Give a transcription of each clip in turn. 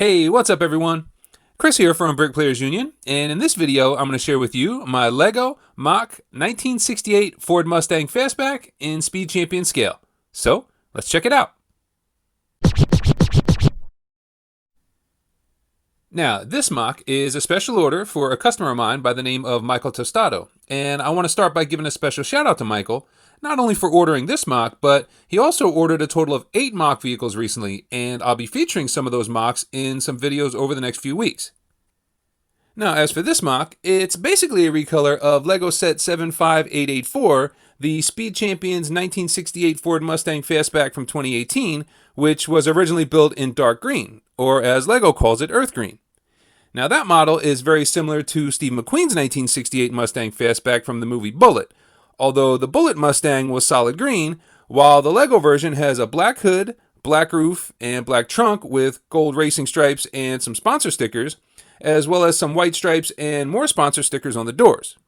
Hey, what's up everyone? Chris here from Brick Players Union, and in this video I'm going to share with you my LEGO MOC 1968 Ford Mustang Fastback in Speed Champion scale. So, let's check it out. Now, this MOC is a special order for a customer of mine by the name of Michael Tostado, and I want to start by giving a special shout out to Michael, not only for ordering this MOC, but he also ordered a total of 8 MOC vehicles recently, and I'll be featuring some of those MOCs in some videos over the next few weeks. Now, as for this MOC, it's basically a recolor of LEGO set 75884, the Speed Champion's 1968 Ford Mustang Fastback from 2018, which was originally built in dark green, or as LEGO calls it, earth green. Now, that model is very similar to Steve McQueen's 1968 Mustang Fastback from the movie Bullitt, although the Bullitt Mustang was solid green, while the LEGO version has a black hood, black roof, and black trunk with gold racing stripes and some sponsor stickers, as well as some white stripes and more sponsor stickers on the doors.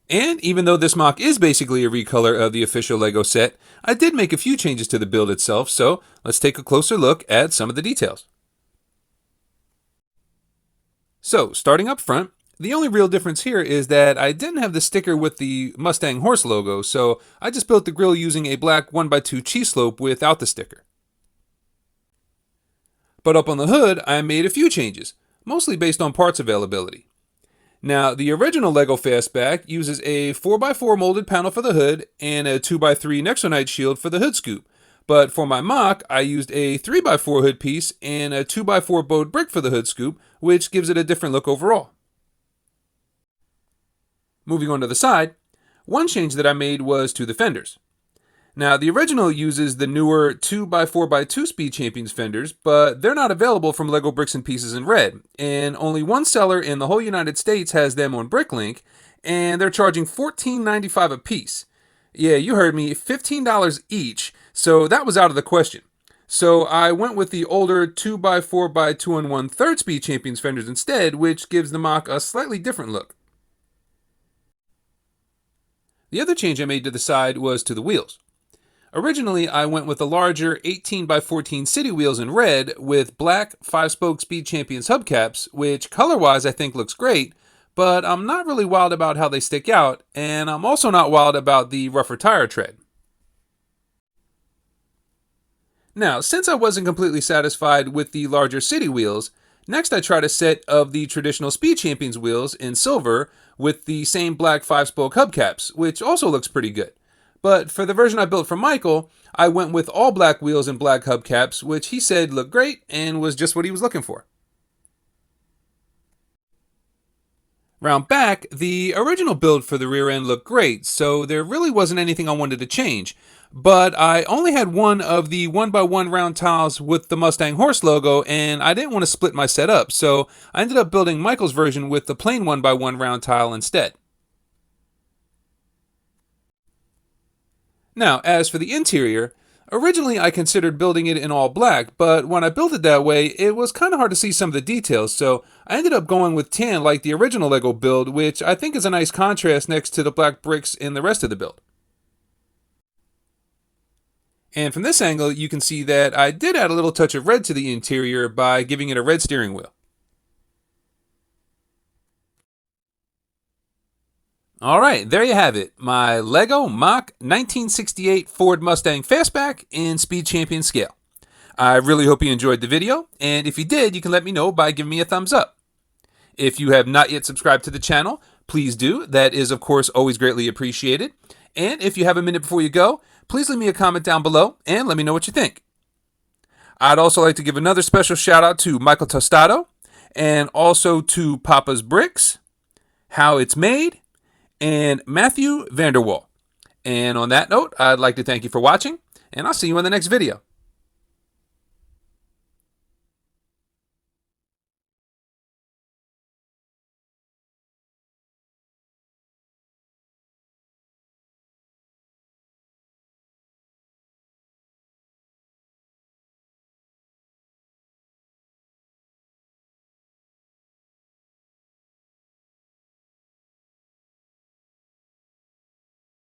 And even though this MOC is basically a recolor of the official LEGO set, I did make a few changes to the build itself, so let's take a closer look at some of the details. So, starting up front, the only real difference here is that I didn't have the sticker with the Mustang horse logo, so I just built the grille using a black 1x2 cheese slope without the sticker. But up on the hood, I made a few changes, mostly based on parts availability. Now, the original LEGO Fastback uses a 4x4 molded panel for the hood and a 2x3 Nexonite shield for the hood scoop. But for my MOC, I used a 3x4 hood piece and a 2x4 bowed brick for the hood scoop, which gives it a different look overall. Moving on to the side, one change that I made was to the fenders. Now, the original uses the newer 2x4x2 Speed Champions fenders, but they're not available from LEGO Bricks and Pieces in red, and only one seller in the whole United States has them on BrickLink, and they're charging $14.95 a piece. Yeah, you heard me, $15 each, so that was out of the question. So I went with the older 2x4x2 1/3 Speed Champions fenders instead, which gives the MOC a slightly different look. The other change I made to the side was to the wheels. Originally, I went with the larger 18x14 city wheels in red with black 5-spoke Speed Champions hubcaps, which color-wise I think looks great, but I'm not really wild about how they stick out, and I'm also not wild about the rougher tire tread. Now, since I wasn't completely satisfied with the larger city wheels, next I tried a set of the traditional Speed Champions wheels in silver with the same black 5-spoke hubcaps, which also looks pretty good. But for the version I built for Michael, I went with all black wheels and black hubcaps, which he said looked great and was just what he was looking for. Round back, the original build for the rear end looked great, so there really wasn't anything I wanted to change. But I only had one of the 1x1 round tiles with the Mustang horse logo, and I didn't want to split my set up, so I ended up building Michael's version with the plain 1x1 round tile instead. Now, as for the interior, originally I considered building it in all black, but when I built it that way, it was kind of hard to see some of the details, so I ended up going with tan like the original LEGO build, which I think is a nice contrast next to the black bricks in the rest of the build. And from this angle, you can see that I did add a little touch of red to the interior by giving it a red steering wheel. Alright, there you have it, my LEGO MOC 1968 Ford Mustang Fastback in Speed Champion scale. I really hope you enjoyed the video, and if you did, you can let me know by giving me a thumbs up. If you have not yet subscribed to the channel, please do. That is, of course, always greatly appreciated. And if you have a minute before you go, please leave me a comment down below and let me know what you think. I'd also like to give another special shout out to Michael Tostado, and also to Papa's Bricks, How It's Made, and Matthew Vanderwall. And on that note, I'd like to thank you for watching, and I'll see you in the next video.